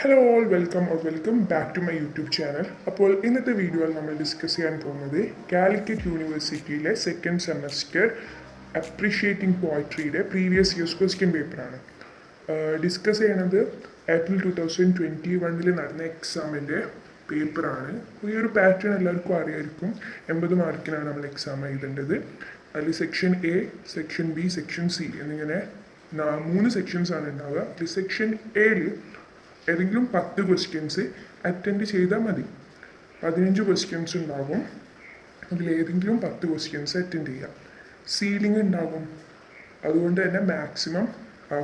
Hello all welcome back to my YouTube channel. അപ്പോൾ ഇന്നത്തെ വീഡിയോയിൽ നമ്മൾ ഡിസ്കസ് ചെയ്യാൻ പോകുന്നത് കാലിക്കറ്റ് യൂണിവേഴ്സിറ്റിയിലെ സെക്കൻഡ് സെമസ്റ്റർ അപ്രീഷിയേറ്റിംഗ് പോയട്രിയുടെ പ്രീവിയസ് ഇയേഴ്സ് ക്വസ്റ്റ്യൻ പേപ്പറാണ്. ഡിസ്കസ് ചെയ്യണത് ഏപ്രിൽ 2021 നടന്ന എക്സാമിൻ്റെ പേപ്പറാണ്. ഈ ഒരു പാറ്റേൺ എല്ലാവർക്കും അറിയായിരിക്കും. 80 മാർക്കിനാണ് നമ്മൾ എക്സാം എഴുതേണ്ടത്. അതിൽ section A, section B, section C എന്നിങ്ങനെ 3 സെക്ഷൻസ് ആണ് ഉണ്ടാവുക. അതിൽ സെക്ഷൻ എയിൽ ഏതെങ്കിലും 10 ക്വസ്റ്റ്യൻസ് അറ്റൻഡ് ചെയ്താൽ മതി. 15 ക്വസ്റ്റ്യൻസ് ഉണ്ടാകും. അതിലേതെങ്കിലും 10 ക്വസ്റ്റ്യൻസ് അറ്റൻഡ് ചെയ്യാം. സീലിംഗ് ഉണ്ടാകും. അതുകൊണ്ട് തന്നെ മാക്സിമം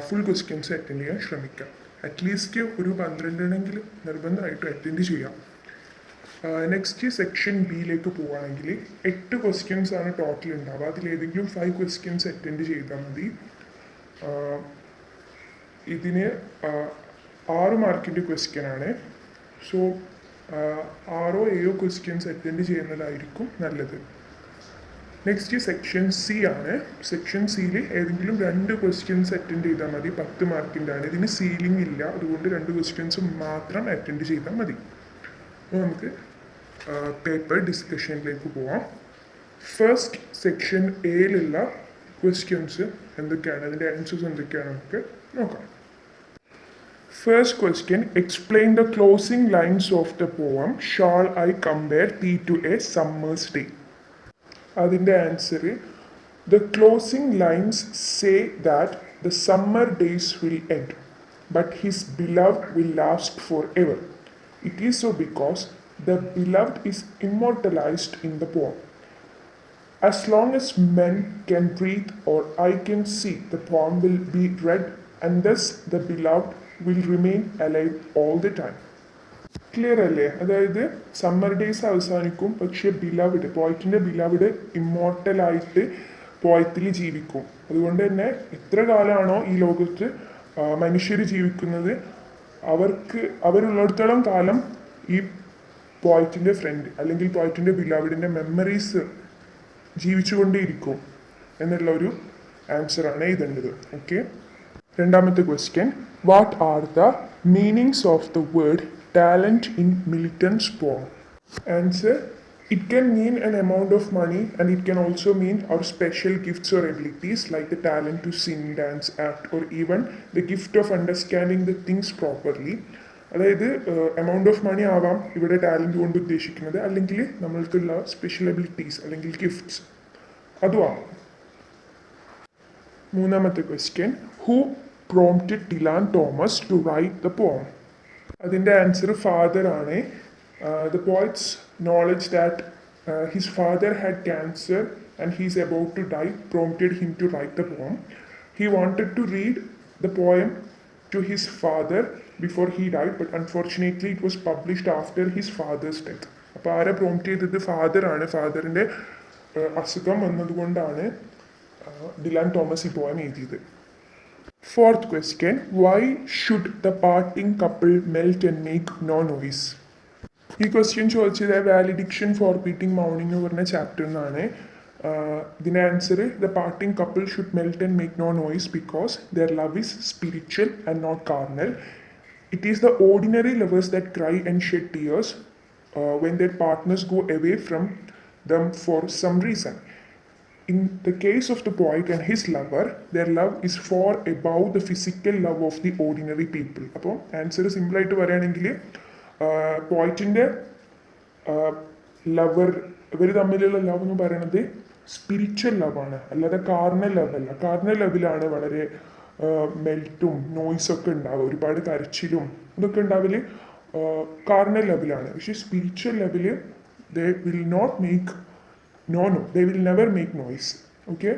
ഫുൾ ക്വസ്റ്റ്യൻസ് അറ്റൻഡ് ചെയ്യാൻ ശ്രമിക്കാം. അറ്റ്ലീസ്റ്റ് ഒരു 12 നിർബന്ധമായിട്ട് അറ്റൻഡ് ചെയ്യാം. നെക്സ്റ്റ് സെക്ഷൻ ബിയിലേക്ക് പോവുകയാണെങ്കിൽ 8 ക്വസ്റ്റ്യൻസ് ആണ് ടോട്ടൽ ഉണ്ടാവുക. അതിലേതെങ്കിലും 5 ക്വസ്റ്റ്യൻസ് അറ്റൻഡ് ചെയ്താൽ മതി. ഇതിന് 6 മാർക്കിൻ്റെ ക്വസ്റ്റ്യൻ ആണ്. സോ 6-7 ക്വസ്റ്റ്യൻസ് അറ്റൻഡ് ചെയ്യുന്നതായിരിക്കും നല്ലത്. നെക്സ്റ്റ് സെക്ഷൻ സി ആണ്. സെക്ഷൻ സിയിൽ ഏതെങ്കിലും 2 ക്വസ്റ്റ്യൻസ് അറ്റൻഡ് ചെയ്താൽ മതി. 10 മാർക്കിൻ്റെ ആണ്. ഇതിന് സീലിംഗ് ഇല്ല. അതുകൊണ്ട് 2 ക്വസ്റ്റ്യൻസ് മാത്രം അറ്റൻഡ് ചെയ്താൽ മതി. അപ്പോൾ നമുക്ക് പേപ്പർ ഡിസ്കഷനിലേക്ക് പോവാം. ഫസ്റ്റ് സെക്ഷൻ എയിലുള്ള ക്വസ്റ്റ്യൻസ് എന്തൊക്കെയാണ്, അതിൻ്റെ ആൻസേഴ്സ് എന്തൊക്കെയാണ് നമുക്ക് നോക്കാം. First question, explain the closing lines of the poem Shall I Compare Thee to a Summer's Day? അതിൻ്റെ answer, the closing lines say that the summer days will end, but his beloved will last forever. It is so because the beloved is immortalized in the poem. As long as men can breathe or eye can see, the poem will be read, and thus the beloved will remain alive all the time. Clear അല്ലേ? അതായത് summer days അവസാനിക്കും, പക്ഷേ ബിലവിഡ്, പോയറ്റിൻ്റെ ബിലവിഡ് ഇമ്മോർട്ടലായിട്ട് പോയറ്റിൽ ജീവിക്കും. അതുകൊണ്ട് തന്നെ എത്ര കാലമാണോ ഈ ലോകത്ത് മനുഷ്യർ ജീവിക്കുന്നത്, അവരുള്ളിടത്തോളം കാലം ഈ പോയറ്റിൻ്റെ ഫ്രണ്ട് അല്ലെങ്കിൽ പോയറ്റിൻ്റെ ബിലവിഡിൻ്റെ മെമ്മറീസ് ജീവിച്ചുകൊണ്ടേയിരിക്കും എന്നുള്ള ഒരു ആൻസറാണ് എഴുതേണ്ടത്. ഓക്കെ. രണ്ടാമത്തെ question, what are the meanings of the word talent in Milton's poem? Answer, it can mean an amount of money and it can also mean our special gifts or abilities like the talent to sing, dance, act or even the gift of understanding the things properly. അതായത് amount of money ആവാം ഇവിടെ talent കൊണ്ട് ഉദ്ദേശിക്കുന്നത്, അല്ലെങ്കിൽ നമ്മൾക്കുള്ള special abilities അല്ലെങ്കിൽ gifts അതുമാണ്. മൂന്നാമത്തെ question, who prompted Dylan Thomas to write the poem? അതിൻ്റെ answer father ആണ്. The poet's knowledge that his father had cancer and he is about to die prompted him to write the poem. He wanted to read the poem to his father before he died, but unfortunately it was published after his father's death. അപ്പോൾ ആരെ prompt ചെയ്തത്? ഫാദറാണ്. ഫാദറിൻ്റെ അസുഖം വന്നതുകൊണ്ടാണ് ഡിലാൻ Thomas ഈ poem എഴുതിയത്. Fourth question, why should the parting couple melt and make no noise? ഈ question ചോദിച്ചത് valediction forbidding mourning എന്ന് പറഞ്ഞ ചാപ്റ്ററിനാണ്. ഇതിൻ്റെ answer, the parting couple should melt and make no noise because their love is spiritual and not carnal. It is the ordinary lovers that cry and shed tears when their partners go away from them for some reason. In the case of the poet and his lover, their love is far above the physical love of the ordinary people. അപ്പോൾ answer സിമ്പിളായിട്ട് പറയുകയാണെങ്കിൽ പോയിറ്റിൻ്റെ lover, ഇവർ തമ്മിലുള്ള love എന്ന് പറയുന്നത് spiritual ലവാണ്, അല്ലാതെ carnal ലവല്ല. Carnal ലവിലാണ് വളരെ മെൽറ്റും നോയ്സൊക്കെ ഉണ്ടാവുക, ഒരുപാട് കരച്ചിലും ഇതൊക്കെ ഉണ്ടാവല് കാർണൽ ലെവലാണ്. പക്ഷേ spiritual level they will not make No, they will never make noise. Okay?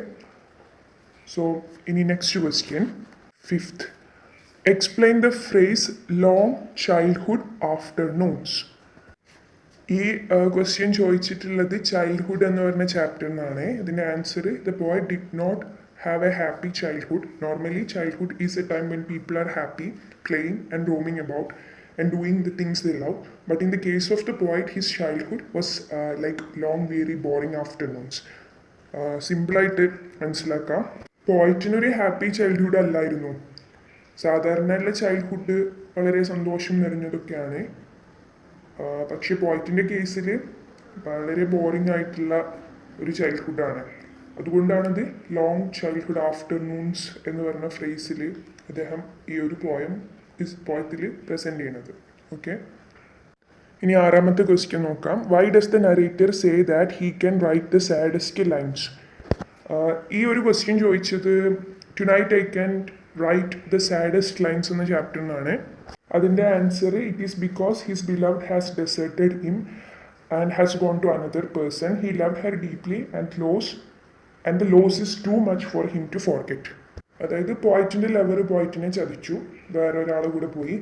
So, in the next question, fifth, explain the phrase long childhood afternoons. ഈ ക്വസ്റ്റ്യൻ ചോദിച്ചിട്ടുള്ളത് ചൈൽഡ്ഹുഡ് എന്ന് പറഞ്ഞ ചാപ്റ്ററിനാണ്. ഇതിൻ്റെ answer, the poet did not have a happy childhood. Normally childhood is a time when people are happy, playing and roaming about and doing the things they love. But in the case of the poet, his childhood was like long, very boring afternoons. സിമ്പിളായിട്ട് മനസ്സിലാക്കാം. പോയറ്റിനൊരു happy childhood അല്ലായിരുന്നു. സാധാരണയുള്ള childhood വളരെ സന്തോഷം നിറഞ്ഞതൊക്കെയാണ്. പക്ഷെ പോയിറ്റിൻ്റെ കേസിൽ വളരെ boring ആയിട്ടുള്ള ഒരു ചൈൽഡ്ഹുഡാണ്. അതുകൊണ്ടാണത് ലോങ് ചൈൽഡ്ഹുഡ് ആഫ്റ്റർനൂൺസ് എന്ന് പറഞ്ഞ ഫ്രേസിൽ അദ്ദേഹം ഈ ഒരു പോയത്തിൽ പ്രസൻറ്റ് ചെയ്യുന്നത്. ഓക്കെ, ഇനി ആറാമത്തെ ക്വസ്റ്റ്യൻ നോക്കാം. Why does the narrator say that he can write the saddest lines? ഈ ഒരു ക്വസ്റ്റ്യൻ ചോദിച്ചത് tonight I can write the saddest lines എന്ന ചാപ്റ്ററിൽ നിന്നാണ്. അതിൻ്റെ answer it is because his beloved has deserted him and has gone to another person. He loved her deeply and the loss is too much for him to forget. അതായത് പോയിറ്റിൻ്റെ lover പോയിറ്റിനെ ചതിച്ചു, വേറെ ഒരാളെ കൂടെ പോയി.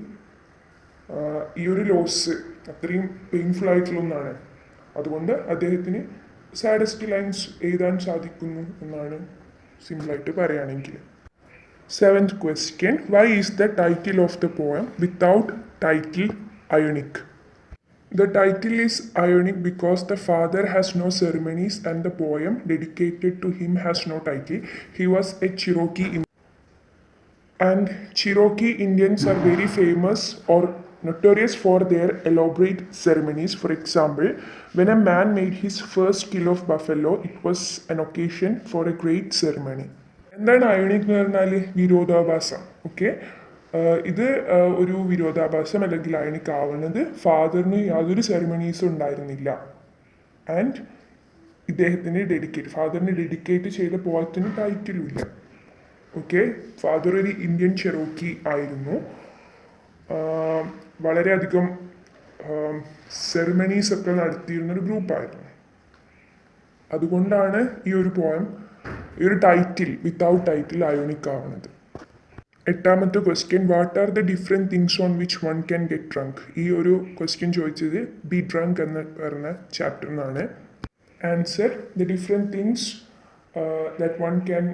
ഈ ഒരു ലോസ് അത്രയും പെയിൻഫുൾ ആയിട്ടുള്ള ഒന്നാണ്. അതുകൊണ്ട് അദ്ദേഹത്തിന് സാഡസ്റ്റ് ലൈൻസ് എഴുതാൻ സാധിക്കുന്നു എന്നാണ് സിമ്പിളായിട്ട് പറയുകയാണെങ്കിൽ. Seventh question. Why is the title of the poem without title ironic? The title is ionic because the father has no ceremonies and the poem dedicated to him has no title. He was a Cherokee and Cherokee Indians are very famous or notorious for their elaborate ceremonies. For example, when a man made his first kill of buffalo, it was an occasion for a great ceremony. എന്താണ് ionic എന്ന് പറഞ്ഞാൽ വിരോധാഭാസം. Okay, ഇത് ഒരു വിരോധാഭാസം അല്ലെങ്കിൽ ionic ആവുന്നത് ഫാദറിന് യാതൊരു സെറിമണീസും ഉണ്ടായിരുന്നില്ല ആൻഡ് ഫാദറിന് ഡെഡിക്കേറ്റ് ചെയ്ത പോയത്തിന് ടൈറ്റിലും ഇല്ല. ഓക്കെ, ഫാദർ ഒരു ഇന്ത്യൻ ചെറോക്കി ആയിരുന്നു. വളരെയധികം സെറിമണീസ് ഒക്കെ നടത്തിയിരുന്നൊരു ഗ്രൂപ്പായിരുന്നു. അതുകൊണ്ടാണ് ഈ ഒരു ടൈറ്റിൽ വിത്തൗട്ട് ടൈറ്റിൽ അയോണിക് ആവുന്നത്. എട്ടാമത്തെ question. What are the different things on which one can get drunk? ഈ ഒരു ക്വസ്റ്റ്യൻ ചോദിച്ചത് ബി ഡ്രങ്ക് എന്ന് പറഞ്ഞ ചാപ്റ്ററിൽ നിന്നാണ്. Answer. The different things that one can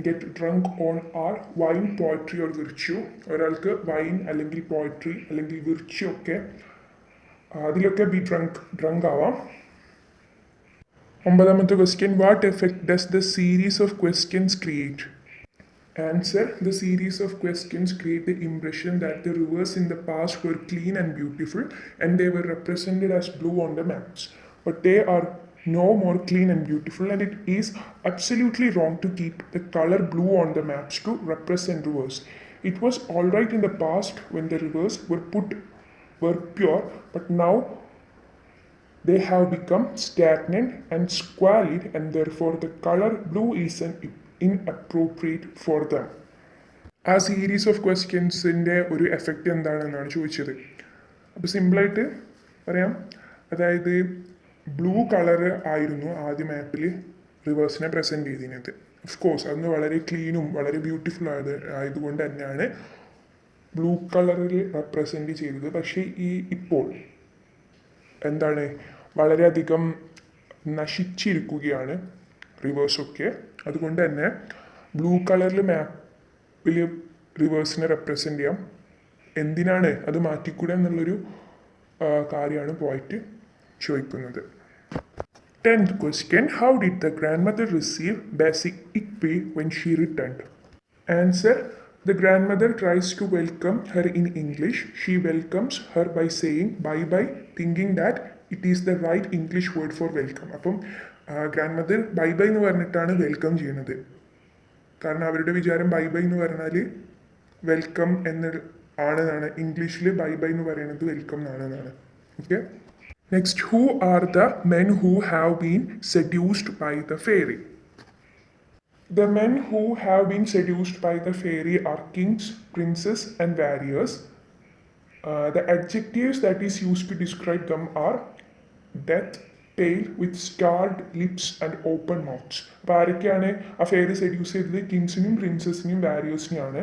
get drunk on are wine, poetry or virtue. ഒരാൾക്ക് വൈൻ അല്ലെങ്കിൽ poetry അല്ലെങ്കിൽ വിർച്യു ഒക്കെ അതിലൊക്കെ ബി ഡ്രങ്ക് ആവാം. ഒമ്പതാമത്തെ question. What effect does the series of questions create? Answer. The series of questions create the impression that the rivers in the past were clean and beautiful and they were represented as blue on the maps. But they are no more clean and beautiful, and it is absolutely wrong to keep the color blue on the maps to represent rivers. It was alright in the past when the rivers were pure, but now they have become stagnant and squalid, and therefore the color blue is an inappropriate for them. ആ series of ക്വസ്റ്റ്യൻസിൻ്റെ ഒരു effect എന്താണെന്നാണ് ചോദിച്ചത്. അപ്പോൾ സിമ്പിളായിട്ട് പറയാം, അതായത് blue colour ആയിരുന്നു ആദ്യ മാപ്പിൽ റിവേഴ്സിനെ പ്രസൻറ്റ് ചെയ്തിരുന്നത്. ഓഫ് കോഴ്സ് അന്ന് വളരെ ക്ലീനും വളരെ ബ്യൂട്ടിഫുൾ ആയതുകൊണ്ട് തന്നെയാണ് ബ്ലൂ കളറിൽ റെപ്രസെൻറ്റ് ചെയ്തത്. പക്ഷേ ഇപ്പോൾ എന്താണ്, വളരെയധികം നശിച്ചിരിക്കുകയാണ് റിവേഴ്സൊക്കെ. അതുകൊണ്ട് തന്നെ ബ്ലൂ കളറിൽ മാപ്പിൽ റിവേഴ്സിനെ റെപ്രസെൻ്റ് ചെയ്യാം. എന്തിനാണ് അത് മാറ്റിക്കൂടെ എന്നുള്ളൊരു കാര്യമാണ് പോയിട്ട് ചോദിക്കുന്നത്. 10th question. How did the grandmother receive basic Ikpi when she returned? Answer. The grandmother tries to welcome her in English. She welcomes her by saying bye-bye, thinking that it is the right English word for welcome. അപ്പം grand mother by bye എന്ന് പറഞ്ഞിട്ടാണ് welcome ചെയ്യുന്നത്. കാരണം അവരുടെ വിചാരം by bye എന്ന് പറഞ്ഞാൽ welcome ആണെന്നാണ്. ഇംഗ്ലീഷിൽ ബൈ ബൈ എന്ന് പറയുന്നത് വെൽക്കം എന്നാണെന്നാണ്. Okay, next. Who are the men who have been seduced by the fairy? The men who have been seduced by the fairy are kings, princes and warriors. The adjectives that is used to describe them are death, pale, with scarred lips and open mouths. അപ്പോൾ ആരൊക്കെയാണ് ആ fairy seduce ചെയ്തത്? കിങ്സിനും പ്രിൻസസിനെയും വാരിയേഴ്സിനെയാണ്.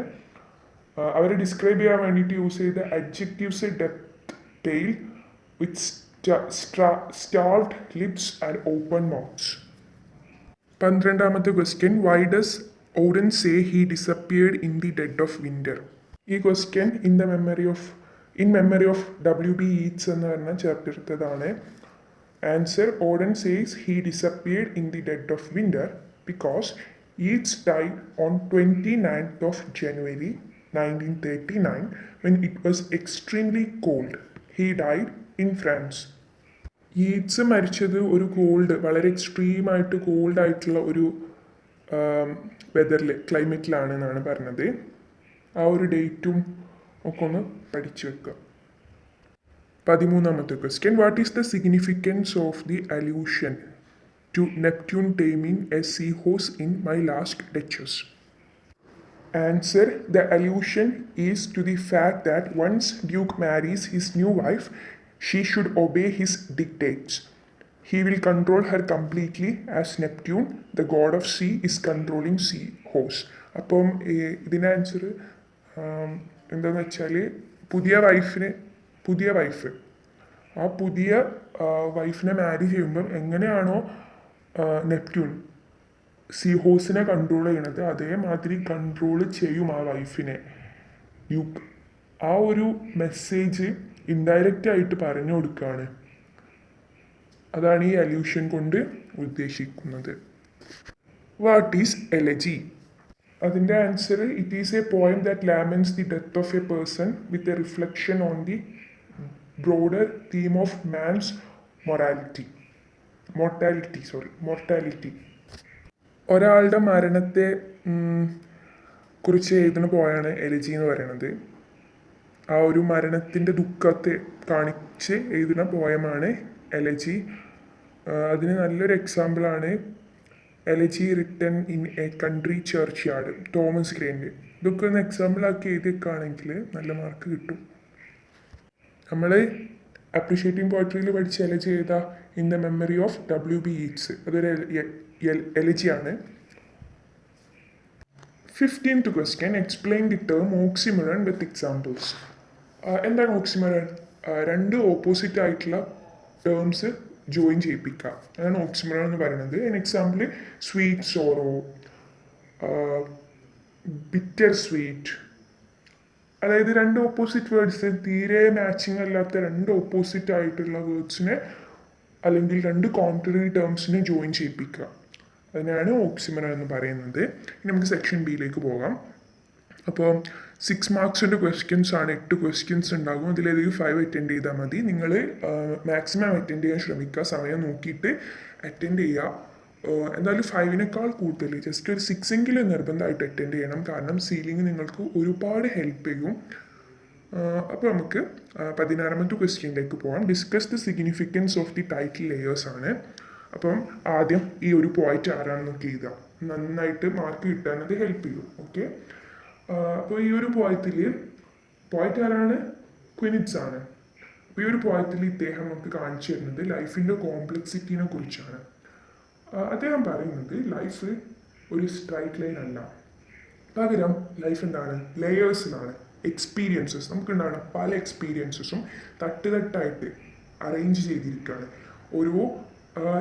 അവരെ describe ചെയ്യാൻ വേണ്ടിയിട്ട് use ചെയ്ത adjectives death, pale, with starved lips and open mouths. 12ാമത്തെ question. Why does Auden say he disappeared in the dead of winter? ഈ question in memory of W.B. Yeats എന്ന് പറഞ്ഞ chapter എടുത്തതാണ്. Answer. Odin says he disappeared in the dead of winter because Yeats died on 29th of January 1939 when it was extremely cold. He died in France. Yeats മരിച്ചത് ഒരു വളരെ എക്സ്ട്രീമായിട്ട് കോൾഡായിട്ടുള്ള ഒരു വെതറിൽ ക്ലൈമറ്റിലാണ് എന്നാണ് പറഞ്ഞത്. ആ ഒരു ഡേറ്റും ഒക്കെ ഒന്ന് പഠിച്ചു വെക്കുക. 13ാമത്തെ question, what is the significance of the allusion to Neptune taming a sea horse in my last lectures? Answer, the allusion is to the fact that once Duke marries his new wife, she should obey his dictates. He will control her completely as Neptune, the god of sea, is controlling sea horse. അപ്പം ഇതിൻ്റെ answer എന്താണെന്ന് വെച്ചാൽ പുതിയ വൈഫിനെ മാരി ചെയ്യുമ്പം എങ്ങനെയാണോ Neptune see ഹോഴ്സിനെ control ചെയ്യണത് അതേമാതിരി കൺട്രോൾ ചെയ്യും ആ വൈഫിനെ ഡ്യൂക്ക്. ആ ഒരു മെസ്സേജ് ഇൻഡയറക്റ്റ് ആയിട്ട് പറഞ്ഞു കൊടുക്കുകയാണ്. അതാണ് ഈ അല്യൂഷൻ കൊണ്ട് ഉദ്ദേശിക്കുന്നത്. What is elegy? അതിൻ്റെ answer, it is a poem that laments the death of a person with a reflection on the broader theme of man's mortality. ഒരാളുടെ മരണത്തെ കുറിച്ച് എഴുതുന്ന പോയാണ് എലജി എന്ന് പറയുന്നത്. ആ ഒരു മരണത്തിൻ്റെ ദുഃഖത്തെ കാണിച്ച് എഴുതുന്ന പോയമാണ് എലജി. അതിന് നല്ലൊരു എക്സാമ്പിളാണ് elegy written in a country churchyard, Thomas ഗ്രേൻ്റെ. ഇതൊക്കെ ഒന്ന് എക്സാമ്പിളാക്കി എഴുതിയൊക്കെയാണെങ്കിൽ നല്ല മാർക്ക് കിട്ടും. നമ്മൾ അപ്രിഷ്യേറ്റിംഗ് പോയട്രിയിൽ പഠിച്ച എലജി ചെയ്ത in the memory of W.B. Yeats, അതൊരു എലജിയാണ്. 15th question, explain the term oxymoron with examples. എന്താണ് ഓക്സിമറൺ? രണ്ട് ഓപ്പോസിറ്റ് ആയിട്ടുള്ള ടേംസ് ജോയിൻ ചെയ്യിപ്പിക്കുക, അതാണ് ഓക്സിമറൺ എന്ന് പറയുന്നത്. an example, sweet sorrow, bitter sweet. അതായത് രണ്ട് ഓപ്പോസിറ്റ് വേർഡ്സ്, തീരെ മാച്ചിങ് അല്ലാത്ത രണ്ട് ഓപ്പോസിറ്റ് ആയിട്ടുള്ള വേർഡ്സിനെ അല്ലെങ്കിൽ രണ്ട് കോൺട്രറി ടേംസിനെ ജോയിൻ ചെയ്യിപ്പിക്കുക, അതിനാണ് ഓക്സിമറൺ എന്ന് പറയുന്നത്. ഇനി നമുക്ക് സെക്ഷൻ ബിയിലേക്ക് പോകാം. അപ്പോൾ 6 മാർക്സിൻ്റെ ക്വസ്റ്റ്യൻസ് ആണ്, 8 ക്വസ്റ്റ്യൻസ് ഉണ്ടാകും. അതിലേതെങ്കിലും 5 അറ്റൻഡ് ചെയ്താൽ മതി. നിങ്ങൾ മാക്സിമം അറ്റൻഡ് ചെയ്യാൻ ശ്രമിക്കുക, സമയം നോക്കിയിട്ട് അറ്റൻഡ് ചെയ്യുക. എന്തായാലും 5നേക്കാൾ കൂടുതൽ ജസ്റ്റ് ഒരു 6 എങ്കിലും നിർബന്ധമായിട്ട് അറ്റൻഡ് ചെയ്യണം, കാരണം സീലിംഗ് നിങ്ങൾക്ക് ഒരുപാട് ഹെൽപ്പ് ചെയ്യും. അപ്പോൾ നമുക്ക് 16ാമത്തെ ക്വസ്റ്റ്യനിലേക്ക് പോകാം. Discuss the significance of the title layers ആണ്. അപ്പം ആദ്യം ഈ ഒരു പോയിന്റ് ആരാണെന്നൊക്കെ എഴുതാം, നന്നായിട്ട് മാർക്ക് കിട്ടാനത് ഹെൽപ്പ് ചെയ്യും. ഓക്കെ, അപ്പോൾ ഈ ഒരു പോയിന്റ് ആരാണ്? ക്വിനിറ്റ്സ് ആണ്. അപ്പോൾ ഈ ഒരു പോയത്തിൽ ഇദ്ദേഹം നമുക്ക് കാണിച്ചു തരുന്നത് ലൈഫിൻ്റെ കോംപ്ലക്സിറ്റിനെ കുറിച്ചാണ്. അദ്ദേഹം പറയുന്നത് ലൈഫ് ഒരു സ്ട്രൈറ്റ് ലൈൻ അല്ല, പകരം ലൈഫ് എന്താണ്? ലെയേഴ്സിലാണ്. എക്സ്പീരിയൻസസ് നമുക്കുണ്ടാണ്, പല എക്സ്പീരിയൻസസും തട്ടായിട്ട് അറേഞ്ച് ചെയ്തിരിക്കുകയാണ്, ഓരോ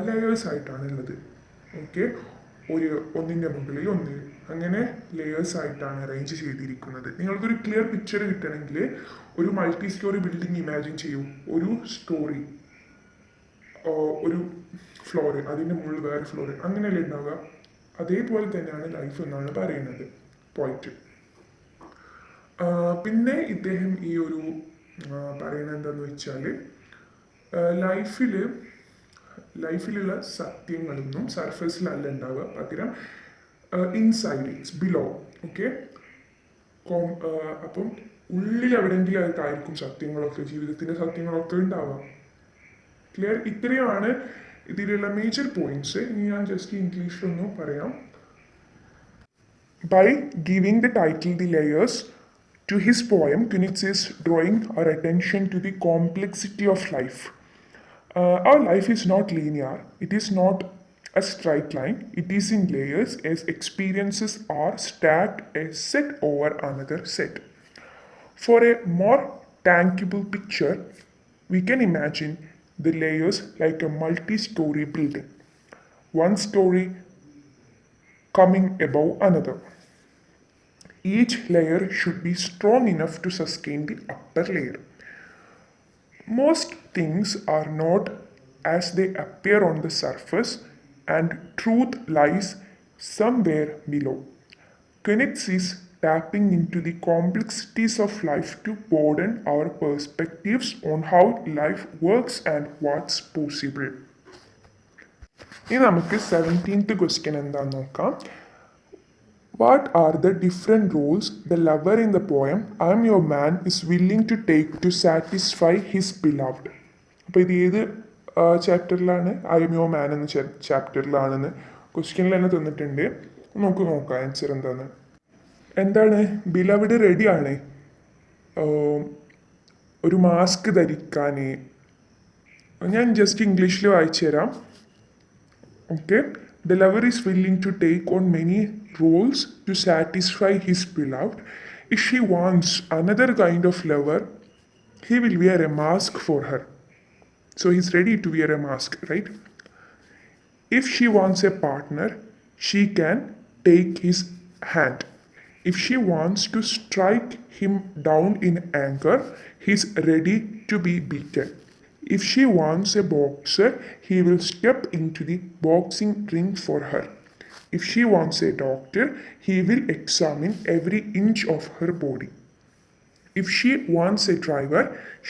ലെയേഴ്സ് ആയിട്ടാണ് ഉള്ളത്. ഓക്കെ, ഒന്നിൻ്റെ മുകളിൽ ഒന്ന്, അങ്ങനെ ലെയേഴ്സ് ആയിട്ടാണ് അറേഞ്ച് ചെയ്തിരിക്കുന്നത്. നിങ്ങൾക്കൊരു ക്ലിയർ പിക്ചർ കിട്ടണമെങ്കിൽ ഒരു മൾട്ടി സ്റ്റോറി ബിൽഡിംഗ് ഇമാജിൻ ചെയ്യൂ. ഒരു സ്റ്റോറി, ഒരു ഫ്ലോർ, അതിൻ്റെ മുകളിൽ വേറെ ഫ്ലോർ, അങ്ങനെയല്ലേ ഉണ്ടാവുക. അതേപോലെ തന്നെയാണ് ലൈഫ് എന്നാണ് പറയുന്നത് പോയിന്റ്. പിന്നെ ഇദ്ദേഹം ഈ ഒരു പറയുന്നത് എന്താണെന്ന് വെച്ചാൽ ലൈഫിലുള്ള സത്യങ്ങളൊന്നും സർഫസിലല്ല ഉണ്ടാവുക, പകരം ഇൻസൈഡ്, ഇറ്റ്സ് ബിലോ. ഓക്കെ, അപ്പം ഉള്ളിൽ എവിടെയെങ്കിലും ആയിരിക്കും സത്യങ്ങളൊക്കെ, ജീവിതത്തിൻ്റെ സത്യങ്ങളൊക്കെ ഉണ്ടാവുക. ക്ലിയർ? ഇത്രയുമാണ് ഇതിലുള്ള മേജർ പോയിന്റ്സ്. ഇനി ഞാൻ ജസ്റ്റ് ഇംഗ്ലീഷിലൊന്നും പറയാം. By giving the title the layers to his poem, Kunitz is drawing our attention to the complexity of life. Our life is not linear. It is not a straight line. It is in layers as experiences are stacked a set over another set. For a more tangible picture, we can imagine the layers like a multi-story building, one story coming above another. Each layer should be strong enough to sustain the upper layer. Most things are not as they appear on the surface, and truth lies somewhere below. Kunitz is tapping into the complexities of life to broaden our perspectives on how life works and what's possible. ഇനി നമുക്ക് 17th question എന്താണെന്ന് നോക്കാം. What are the different roles the lover in the poem I am your man is willing to take to satisfy his beloved? അപ്പോൾ ഇത് ഏത് ചാപ്റ്ററിലാണ്? I M your man എന്ന ചാപ്റ്ററിലാണെന്ന് ക്വസ്റ്റ്യനിൽ തന്നെ തന്നിട്ടുണ്ട്. നമുക്ക് നോക്കാം ആൻസർ എന്താണ്. ബിലവഡ് റെഡിയാണ് ഒരു മാസ്ക് ധരിക്കാൻ. ഞാൻ ജസ്റ്റ് ഇംഗ്ലീഷിൽ വായിച്ചു തരാം. Okay. The lover is willing to take on many roles to satisfy his beloved. If she wants another kind of lover, he will wear a mask for her. So he's ready to wear a mask, right? If she wants a partner, she can take his hand. If she wants to strike him down in anger, he's ready to be beaten. If she wants a boxer, he will step into the boxing ring for her. If she wants a doctor, he will examine every inch of her body. If she wants a driver,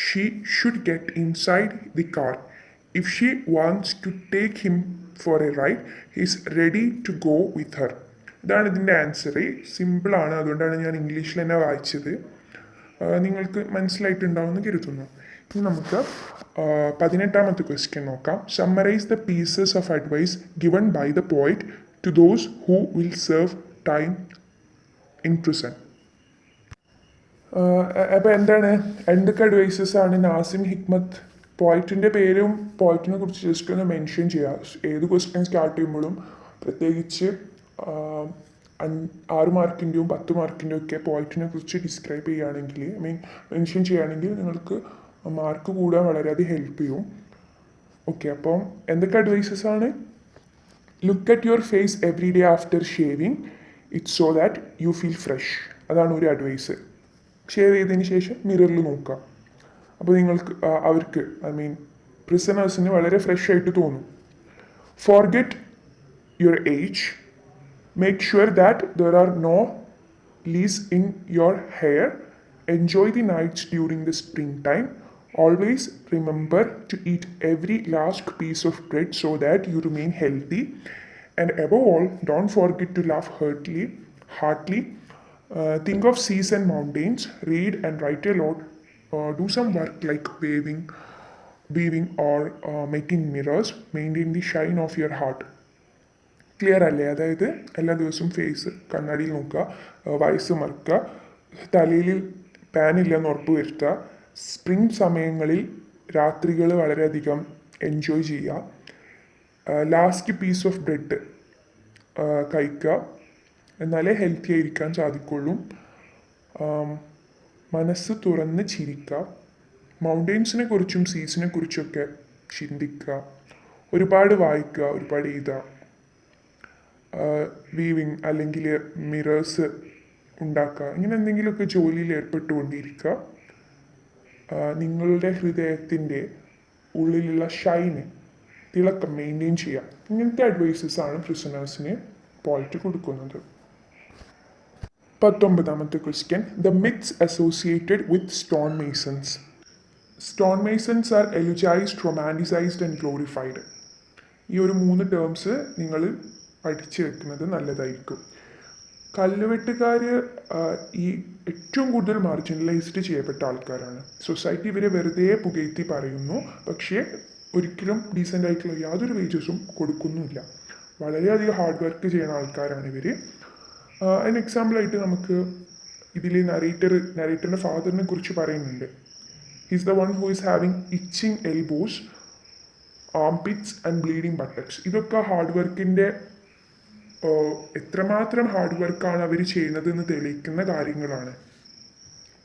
she should get inside the car. If she wants to take him for a ride, he is ready to go with her. ഇതാണ് ഇതിൻ്റെ answer. സിമ്പിളാണ്, അതുകൊണ്ടാണ് ഞാൻ ഇംഗ്ലീഷിൽ തന്നെ വായിച്ചത്. നിങ്ങൾക്ക് മനസ്സിലായിട്ടുണ്ടാവുമെന്ന് കരുതുന്നു. ഇനി നമുക്ക് 18ാമത്തെ ക്വസ്റ്റ്യൻ നോക്കാം. Summarise the pieces of advice given by the poet to those who will serve time in prison. അപ്പോൾ എന്തൊക്കെ അഡ്വൈസസ് ആണ് നാസിം ഹിക്മത്ത് പോയിറ്റിൻ്റെ പേരും പോയിറ്റിനെ കുറിച്ച് ജസ്റ്റ് ഒന്ന് മെൻഷൻ ചെയ്യുക. ഏത് ക്വസ്റ്റ്യൻ സ്റ്റാർട്ട് ചെയ്യുമ്പോഴും പ്രത്യേകിച്ച് 6 മാർക്കിൻ്റെയും 10 മാർക്കിൻ്റെയും ഒക്കെ പോയിറ്റിനെ കുറിച്ച് ഡിസ്ക്രൈബ് ചെയ്യുകയാണെങ്കിൽ മെൻഷൻ ചെയ്യുകയാണെങ്കിൽ നിങ്ങൾക്ക് മാർക്ക് കൂടാൻ വളരെയധികം ഹെൽപ്പ് ചെയ്യും. ഓക്കെ. അപ്പം എന്തൊക്കെ അഡ്വൈസസ് ആണ്? Look at your face every day after shaving it's so that you feel fresh. അതാണ് ഒരു അഡ്വൈസ്. ഷേവ് ചെയ്തതിന് ശേഷം മിററിൽ നോക്കുക. അപ്പോൾ നിങ്ങൾക്ക് അവർക്ക് പ്രിസണേഴ്സിന് വളരെ ഫ്രഷ് ആയിട്ട് തോന്നും. Forget your age. Make sure that there are no leaves in your hair. Enjoy the nights during the springtime. Always remember to eat every last piece of bread so that you remain healthy. And above all, don't forget to laugh heartily. Think of seas and mountains. Read and write a lot. Do some work like weaving or making mirrors. Maintain the shine of your heart. Clear അല്ലേ? അതായത് എല്ലാ ദിവസവും face കണ്ണാടിയിൽ നോക്കുക, വയസ്സ് മറക്കുക, തലയിൽ പാനില്ലെന്ന് ഉറപ്പ് വരുത്തുക, സ്പ്രിംഗ് സമയങ്ങളിൽ രാത്രികൾ വളരെയധികം എൻജോയ് ചെയ്യുക, ലാസ്റ്റ് പീസ് ഓഫ് ബ്രെഡ് കഴിക്കുക, എന്നാലേ ഹെൽത്തി ആയിരിക്കാൻ സാധിക്കുള്ളൂ, മനസ്സ് തുറന്ന് ചിരിക്കുക, മൗണ്ടെയ്ൻസിനെ കുറിച്ചും സീസിനെ കുറിച്ചൊക്കെ ചിന്തിക്കുക, ഒരുപാട് വായിക്കുക, ഒരുപാട് എഴുതുക, വീവിങ് അല്ലെങ്കിൽ മിറേഴ്സ് ഉണ്ടാക്കുക, ഇങ്ങനെ എന്തെങ്കിലുമൊക്കെ ജോലിയിൽ ഏർപ്പെട്ടുകൊണ്ടിരിക്കുക. നിങ്ങളുടെ ഹൃദയത്തിൻ്റെ ഉള്ളിലുള്ള ഷൈന് തിളക്കം മെയിൻറ്റെയിൻ ചെയ്യുക. ഇങ്ങനത്തെ അഡ്വൈസസ് ആണ് പ്രിസണേഴ്സിന് പോയിറ്റ് കൊടുക്കുന്നത്. 19ാമത്തെ question. The myths associated with stone masons. Stone masons are eulogised, romanticised and glorified. ഈ ഒരു 3 ടേംസ് നിങ്ങൾ പഠിച്ചു വെക്കുന്നത് നല്ലതായിരിക്കും. കല്ലുവെട്ടുകാർ ഈ ഏറ്റവും കൂടുതൽ മാർജിനലൈസ്ഡ് ചെയ്യപ്പെട്ട ആൾക്കാരാണ്. സൊസൈറ്റി ഇവരെ വെറുതെ പുകഴ്ത്തി പറയുന്നു, പക്ഷേ ഒരിക്കലും ഡീസൻ്റ് ആയിട്ടുള്ള യാതൊരു വേജസും കൊടുക്കുന്നുമില്ല. വളരെയധികം ഹാർഡ് വർക്ക് ചെയ്യുന്ന ആൾക്കാരാണ് ഇവർ. അതിന് എക്സാമ്പിളായിട്ട് നമുക്ക് ഇതിൽ നരേറ്ററിൻ്റെ ഫാദറിനെ കുറിച്ച് പറയുന്നുണ്ട്. He's the one who is having itching elbows, armpits and bleeding buttocks. ഇതൊക്കെ ഹാർഡ് വർക്കിൻ്റെ എത്രമാത്രം ഹാർഡ് വർക്കാണ് അവർ ചെയ്യുന്നതെന്ന് തെളിയിക്കുന്ന കാര്യങ്ങളാണ്.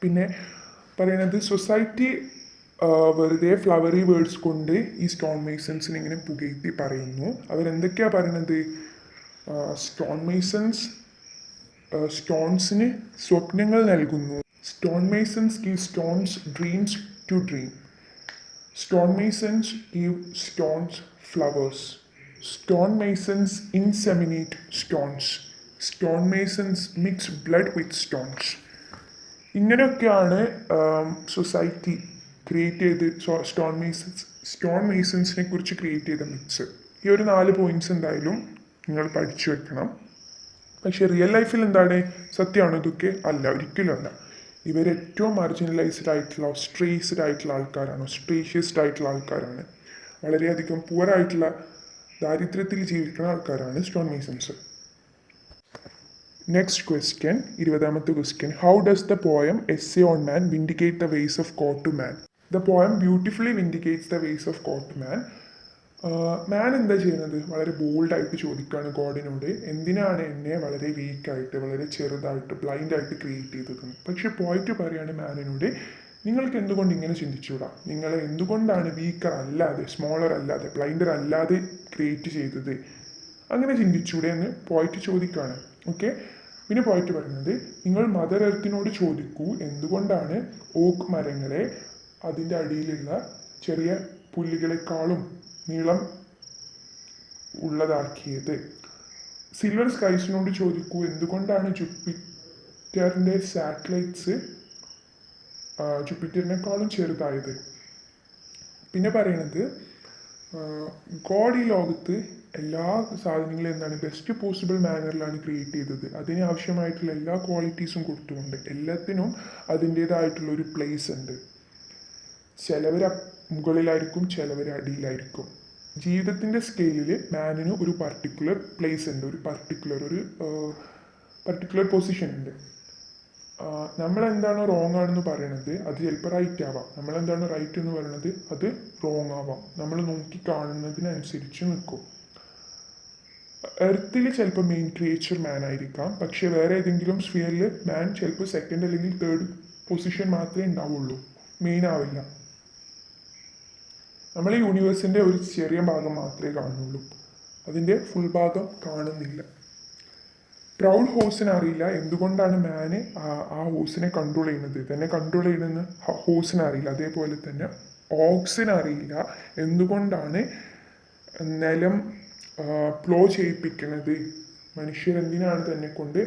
പിന്നെ പറയുന്നത് സൊസൈറ്റി വെറുതെ ഫ്ലവറി വേർഡ്സ് കൊണ്ട് ഈ സ്റ്റോൺ മേസൺസിനെ ഇങ്ങനെ പുകഴ്ത്തി പറയുന്നു. അവരെന്തൊക്കെയാണ് പറയുന്നത്? സ്റ്റോൺ മേസൺസ് സ്റ്റോൺസിന് സ്വപ്നങ്ങൾ നൽകുന്നു. Stone masons give stones dreams to dream. Stone masons give stones flowers. Stone masons inseminate stones. Stone masons mix blood with stones. ഇങ്ങനെയൊക്കെയാണ് സൊസൈറ്റി ക്രിയേറ്റ് ചെയ്ത് സ്റ്റോൺ മേസൺസിനെ കുറിച്ച് ക്രിയേറ്റ് ചെയ്ത മിത്സ്. ഈ ഒരു 4 പോയിന്റ്സ് എന്തായാലും നിങ്ങൾ പഠിച്ചു വെക്കണം. പക്ഷേ റിയൽ ലൈഫിൽ എന്താണ്, സത്യമാണോ ഇതൊക്കെ? അല്ല, ഒരിക്കലും അല്ല. ഇവർ ഏറ്റവും മാർജിനലൈസ്ഡ് ആയിട്ടുള്ള ഓസ്ട്രേസ്ഡ് ആയിട്ടുള്ള ആൾക്കാരാണ്, ഓസ്ട്രേഷ്യസ്ഡ് ആയിട്ടുള്ള ആൾക്കാരാണ്, വളരെയധികം പുവറായിട്ടുള്ള ദാരിദ്ര്യത്തിൽ ജീവിക്കുന്ന ആൾക്കാരാണ് സ്റ്റോൺ മേസൺസ്. നെക്സ്റ്റ് ക്വസ്റ്റ്യൻ, 20ാമത്തെ question. How does the poem essay on man vindicate the ways of God to man? The poem beautifully vindicates the ways of God to man. Man എന്താ ചെയ്യുന്നത്? വളരെ ബോൾഡായിട്ട് ചോദിക്കുകയാണ് ഗോഡിനോട്, എന്തിനാണ് എന്നെ വളരെ വീക്കായിട്ട്, വളരെ ചെറുതായിട്ട്, ബ്ലൈൻഡായിട്ട് ക്രിയേറ്റ് ചെയ്തതെന്ന്. പക്ഷെ പോയിട്ട് പറയാണ് മാനിനോട്, നിങ്ങൾക്ക് എന്തുകൊണ്ട് ഇങ്ങനെ ചിന്തിച്ചുകൂടാ? നിങ്ങളെ എന്തുകൊണ്ടാണ് വീക്കർ അല്ലാതെ, സ്മോളർ അല്ലാതെ, ബ്ലൈൻഡർ അല്ലാതെ ക്രിയേറ്റ് ചെയ്തത്? അങ്ങനെ ചിന്തിച്ചൂടെ എന്ന് പോയിട്ട് ചോദിക്കുകയാണ്. ഓക്കെ. പിന്നെ പോയിട്ട് പറയുന്നത്, നിങ്ങൾ മദർ എർത്തിനോട് ചോദിക്കൂ എന്തുകൊണ്ടാണ് ഓക്ക് മരങ്ങളെ അതിൻ്റെ അടിയിലുള്ള ചെറിയ പുല്ലുകളെക്കാളും നീളം ഉള്ളതാക്കിയത്. സിൽവർ സ്കൈസിനോട് ചോദിക്കൂ എന്തുകൊണ്ടാണ് ജൂപ്പിറ്ററിൻ്റെ സാറ്റലൈറ്റ്സ് ജൂപ്പിറ്ററിനേക്കാളും ചെറുതായത്. പിന്നെ പറയുന്നത്, ഗോഡ് ഈ ലോകത്ത് എല്ലാ സാധനങ്ങളും എന്താണ് ബെസ്റ്റ് പോസിബിൾ മാനറിലാണ് ക്രിയേറ്റ് ചെയ്തത്. അതിന് ആവശ്യമായിട്ടുള്ള എല്ലാ ക്വാളിറ്റീസും കൊടുത്തുകൊണ്ട് എല്ലാത്തിനും അതിൻ്റേതായിട്ടുള്ള ഒരു പ്ലേസ് ഉണ്ട്. ചിലവർ മുകളിലായിരിക്കും, ചിലവർ അടിയിലായിരിക്കും. ജീവിതത്തിൻ്റെ സ്കെയിലിൽ മാനിന് ഒരു പർട്ടിക്കുലർ പ്ലേസ് ഉണ്ട്, ഒരു പർട്ടിക്കുലർ പൊസിഷൻ ഉണ്ട്. നമ്മളെന്താണോ റോങ് ആണെന്ന് പറയണത് അത് ചിലപ്പോൾ റൈറ്റ് ആവാം, നമ്മളെന്താണോ റൈറ്റ് എന്ന് പറയുന്നത് അത് റോങ് ആവാം. നമ്മൾ നോക്കി കാണുന്നതിനനുസരിച്ച് നിൽക്കും. എർത്തിൽ ചിലപ്പോൾ മെയിൻ ക്രിയേച്ചർ മാൻ ആയിരിക്കാം, പക്ഷേ വേറെ ഏതെങ്കിലും സ്ഫിയറിൽ മാൻ ചിലപ്പോൾ സെക്കൻഡ് അല്ലെങ്കിൽ തേർഡ് പൊസിഷൻ മാത്രമേ ഉണ്ടാവുള്ളൂ, മെയിൻ ആവില്ല. നമ്മൾ ഈ യൂണിവേഴ്സിൻ്റെ ഒരു ചെറിയ ഭാഗം മാത്രമേ കാണുള്ളൂ, അതിൻ്റെ ഫുൾ ഭാഗം കാണുന്നില്ല. പ്രൗഡ് ഹോഴ്സിന് അറിയില്ല എന്തുകൊണ്ടാണ് മാന് ആ ഹോഴ്സിനെ കൺട്രോൾ ചെയ്യുന്നത്, തന്നെ കൺട്രോൾ ചെയ്യുന്നത് ഹോഴ്സിന് അറിയില്ല. അതേപോലെ തന്നെ ഓക്സിന് അറിയില്ല എന്തുകൊണ്ടാണ് നിലം പ്ലോ ചെയ്യിപ്പിക്കുന്നത്, മനുഷ്യരെന്തിനാണ് തന്നെ കൊണ്ട്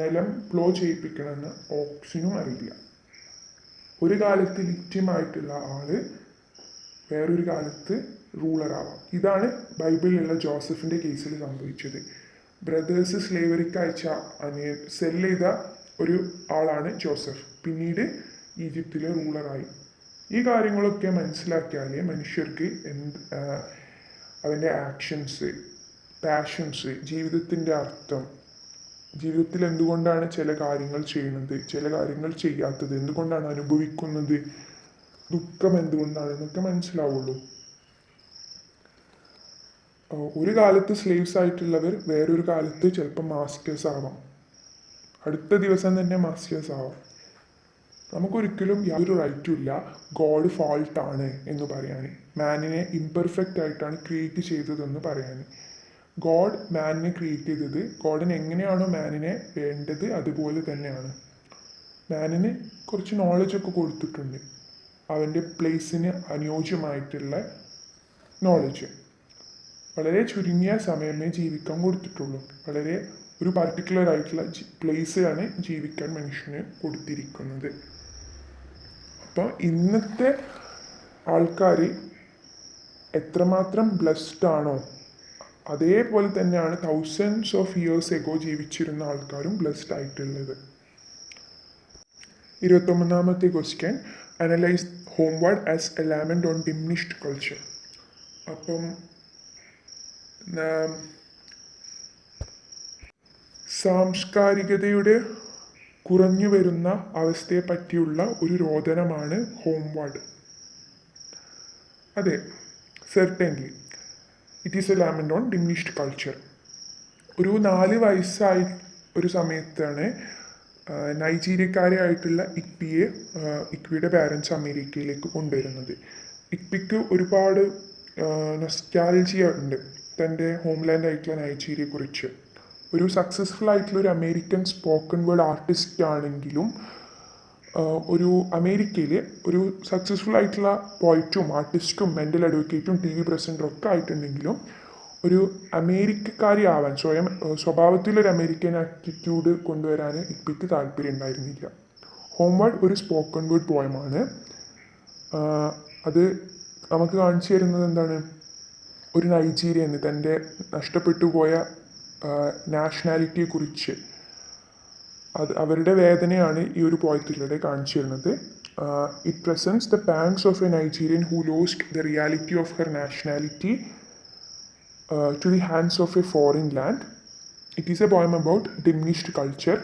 നിലം പ്ലോ ചെയ്യിപ്പിക്കണമെന്ന് ഓക്സിനും അറിയില്ല. ഒരു കാലത്ത് വിക്റ്റിമായിട്ടുള്ള ആള് വേറൊരു കാലത്ത് റൂളറാവാം. ഇതാണ് ബൈബിളിലുള്ള ജോസഫിൻ്റെ കേസിൽ സംഭവിച്ചത്. ബ്രദേഴ്സ് സ്ലേവറിക്ക് അയച്ച സെല് ചെയ്ത ഒരു ആളാണ് ജോസഫ്, പിന്നീട് ഈജിപ്തിലെ റൂളറായി. ഈ കാര്യങ്ങളൊക്കെ മനസ്സിലാക്കിയാലേ മനുഷ്യർക്ക് അവൻ്റെ ആക്ഷൻസ്, പാഷൻസ്, ജീവിതത്തിൻ്റെ അർത്ഥം, ജീവിതത്തിൽ എന്തുകൊണ്ടാണ് ചില കാര്യങ്ങൾ ചെയ്യുന്നത്, ചില കാര്യങ്ങൾ ചെയ്യാത്തത്, എന്തുകൊണ്ടാണ് അനുഭവിക്കുന്നത്, ദുഃഖം എന്തുകൊണ്ടാണ് എന്നൊക്കെ മനസ്സിലാവുള്ളൂ. ഒരു കാലത്ത് സ്ലേവ്സ് ആയിട്ടുള്ളവർ വേറൊരു കാലത്ത് ചിലപ്പോൾ മാസ്റ്റേഴ്സ് ആവാം, അടുത്ത ദിവസം തന്നെ മാസ്റ്റേഴ്സ് ആവാം. നമുക്കൊരിക്കലും യാതൊരു റൈറ്റും ഇല്ല ഗോഡ് ഫാൾട്ടാണ് എന്ന് പറയാൻ, മാനിനെ ഇംപെർഫെക്റ്റ് ആയിട്ടാണ് ക്രിയേറ്റ് ചെയ്തതെന്ന് പറയാൻ. ഗോഡ് മാനിനെ ക്രിയേറ്റ് ചെയ്തത് ഗോഡിന് എങ്ങനെയാണോ മാനിനെ വേണ്ടത് അതുപോലെ തന്നെയാണ്. മാനിന് കുറച്ച് നോളജൊക്കെ കൊടുത്തിട്ടുണ്ട്, അവൻ്റെ പ്ലേസിന് അനുയോജ്യമായിട്ടുള്ള നോളജ്. വളരെ ചുരുങ്ങിയ സമയമേ ജീവിക്കാൻ കൊടുത്തിട്ടുള്ളൂ, വളരെ ഒരു പർട്ടിക്കുലർ ആയിട്ടുള്ള പ്ലേസിലാണ് ജീവിക്കാൻ മനുഷ്യന് കൊടുത്തിരിക്കുന്നത്. അപ്പോൾ ഇന്നത്തെ ആൾക്കാർ എത്രമാത്രം ബ്ലെസ്ഡ് ആണോ അതേപോലെ തന്നെയാണ് തൗസൻഡ്സ് ഓഫ് ഇയേഴ്സ് എഗോ ജീവിച്ചിരുന്ന ആൾക്കാരും ബ്ലെസ്ഡ് ആയിട്ടുള്ളത്. 21ാമത്തെ question, analyse Homeward as a lament on diminished culture. അപ്പം സാംസ്കാരികതയുടെ കുറഞ്ഞു വരുന്ന അവസ്ഥയെ പറ്റിയുള്ള ഒരു രോദനമാണ് ഹോംവേർഡ്. അതെ, certainly it is A lament on diminished culture. ഒരു 4 വയസ്സായി ഒരു സമയത്താണ് നൈജീരിയക്കാരെ ആയിട്ടുള്ള ഇക്വിയുടെ പാരൻസ് അമേരിക്കയിലേക്ക് കൊണ്ടുവരുന്നത്. ഇക്വിക്ക് ഒരുപാട് നൊസ്റ്റാൾജിയ ഉണ്ട് തൻ്റെ ഹോംലാൻഡ് ആയിട്ടുള്ള നൈജീരിയയെക്കുറിച്ച്. ഒരു സക്സസ്ഫുൾ ആയിട്ടുള്ള ഒരു അമേരിക്കൻ സ്പോക്കൺ വേർഡ് ആർട്ടിസ്റ്റ് ആണെങ്കിലും ഒരു അമേരിക്കയിൽ ഒരു സക്സസ്ഫുൾ ആയിട്ടുള്ള പോയിറ്റും ആർട്ടിസ്റ്റും മെൻ്റൽ അഡ്വക്കേറ്റും TV പ്രസൻറ്ററും ഒക്കെ ആയിട്ടുണ്ടെങ്കിലും ഒരു അമേരിക്കക്കാരി ആവാൻ സ്വഭാവത്തിലൊരു അമേരിക്കൻ ആറ്റിറ്റ്യൂഡ് കൊണ്ടുവരാൻ ഇപ്പിക്ക് താല്പര്യം ഉണ്ടായിരുന്നില്ല. ഹോംവേർഡ് ഒരു സ്പോക്കൺ വേർഡ് പോയമാണ്. അത് നമുക്ക് കാണിച്ചു തരുന്നത് എന്താണ്? ഒരു നൈജീരിയൻ തൻ്റെ നഷ്ടപ്പെട്ടു പോയ നാഷണാലിറ്റിയെക്കുറിച്ച് അവരുടെ വേദനയാണ് ഈ ഒരു പോയത്തിലൂടെ കാണിച്ചു തരുന്നത്. It presence the പാങ്സ് of A Nigerian who lost the reality of her nationality to the hands of a foreign land. It is a poem about diminished culture.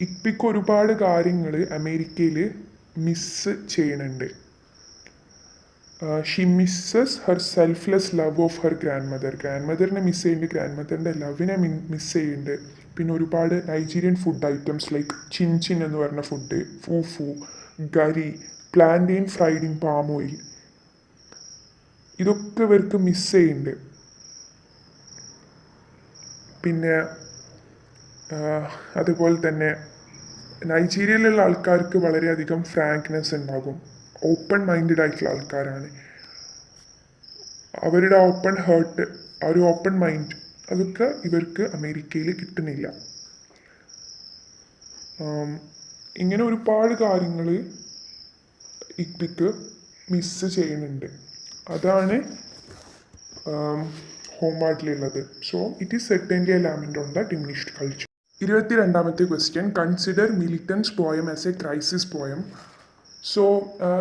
ഇപ്പിക്ക് ഒരുപാട് കാര്യങ്ങൾ അമേരിക്കയിൽ മിസ് ചെയ്യുന്നുണ്ട്. She misses her selfless love of her ഗ്രാൻഡ് മദറിനെ miss ചെയ്യുന്നുണ്ട്, ഗ്രാൻഡ് മദറിൻ്റെ ലവിനെ മിസ് ചെയ്യുന്നുണ്ട്. പിന്നെ ഒരുപാട് Nigerian food items like chin എന്ന് പറഞ്ഞ food, fufu, garri, plantain fried in palm oil, ഇതൊക്കെ ഇവർക്ക് മിസ് ചെയ്യുന്നുണ്ട്. പിന്നെ അതുപോലെ തന്നെ നൈജീരിയയിലുള്ള ആൾക്കാർക്ക് വളരെയധികം ഫ്രാങ്ക്നെസ് ഉണ്ടാകും, ഓപ്പൺ മൈൻഡഡ് ആയിട്ടുള്ള ആൾക്കാരാണ്. അവരുടെ ഓപ്പൺ ഹേർട്ട്, ആ ഒരു ഓപ്പൺ മൈൻഡ്, അതൊക്കെ ഇവർക്ക് അമേരിക്കയിൽ കിട്ടുന്നില്ല. ഇങ്ങനെ ഒരുപാട് കാര്യങ്ങൾ ഇപ്പിക്ക് മിസ് ചെയ്യുന്നുണ്ട്. അതാണ് ഹോംവാർഡിലുള്ളത്. So it is certainly a lament on the diminished culture. 22ാമത്തെ question, consider Milton's poem as a crisis poem. So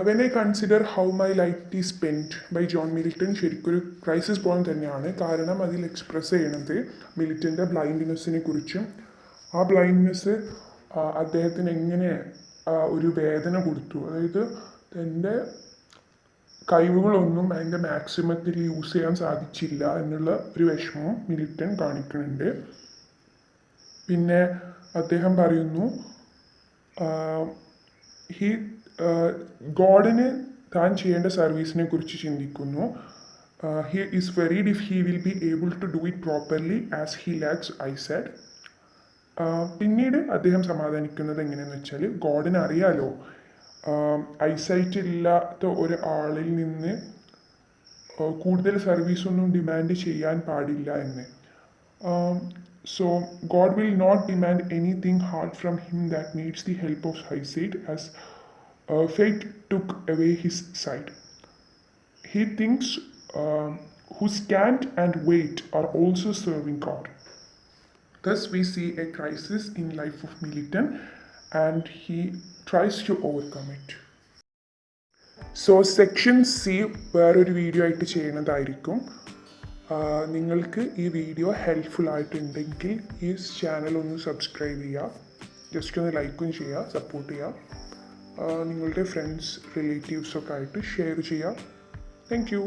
when I consider how my life is spend by John Milton, ശരിക്കൊരു crisis poem തന്നെയാണ്. കാരണം അതിൽ express ചെയ്യണത് മിൽട്ടൻ്റെ ബ്ലൈൻഡ്നെസ്സിനെ കുറിച്ചും ആ blindness അദ്ദേഹത്തിന് എങ്ങനെ ഒരു വേദന കൊടുത്തു, അതായത് തൻ്റെ കഴിവുകളൊന്നും അതിൻ്റെ മാക്സിമത്തിൽ യൂസ് ചെയ്യാൻ സാധിച്ചില്ല എന്നുള്ള ഒരു വിഷമം മിൽട്ടൺ കാണിക്കുന്നുണ്ട്. പിന്നെ അദ്ദേഹം പറയുന്നു ഗോഡിന് താൻ ചെയ്യേണ്ട സർവീസിനെ കുറിച്ച് ചിന്തിക്കുന്നു. He is worried if he will be able to do it properly as he lacks eyesight. പിന്നീട് അദ്ദേഹം സമാധാനിക്കുന്നത് എങ്ങനെയെന്ന് വെച്ചാൽ, ഗോഡിന് അറിയാലോ ഐസൈറ്റ് ഇല്ലാത്ത ഒരാളിൽ നിന്ന് കൂടുതൽ സർവീസൊന്നും ഡിമാൻഡ് ചെയ്യാൻ പാടില്ല എന്ന്. So God will not demand anything hard from him that needs the help of eyesight as fate took away his sight. He thinks who stand and wait are also serving God. Thus we see a crisis in life of Militant and he tries to overcome it. So section C വേറൊരു video ആയിട്ട് ചെയ്യുന്നതായിരിക്കും. നിങ്ങൾക്ക് ഈ video helpful ആയിട്ടുണ്ടെങ്കിൽ ഈ channel ഒന്ന് subscribe ചെയ്യുക, just ഒന്ന് ലൈക്കും ചെയ്യുക, സപ്പോർട്ട് ചെയ്യുക. നിങ്ങളുടെ ഫ്രണ്ട്സ് റിലേറ്റീവ്സൊക്കെ ആയിട്ട് ഷെയർ ചെയ്യുക. Thank you.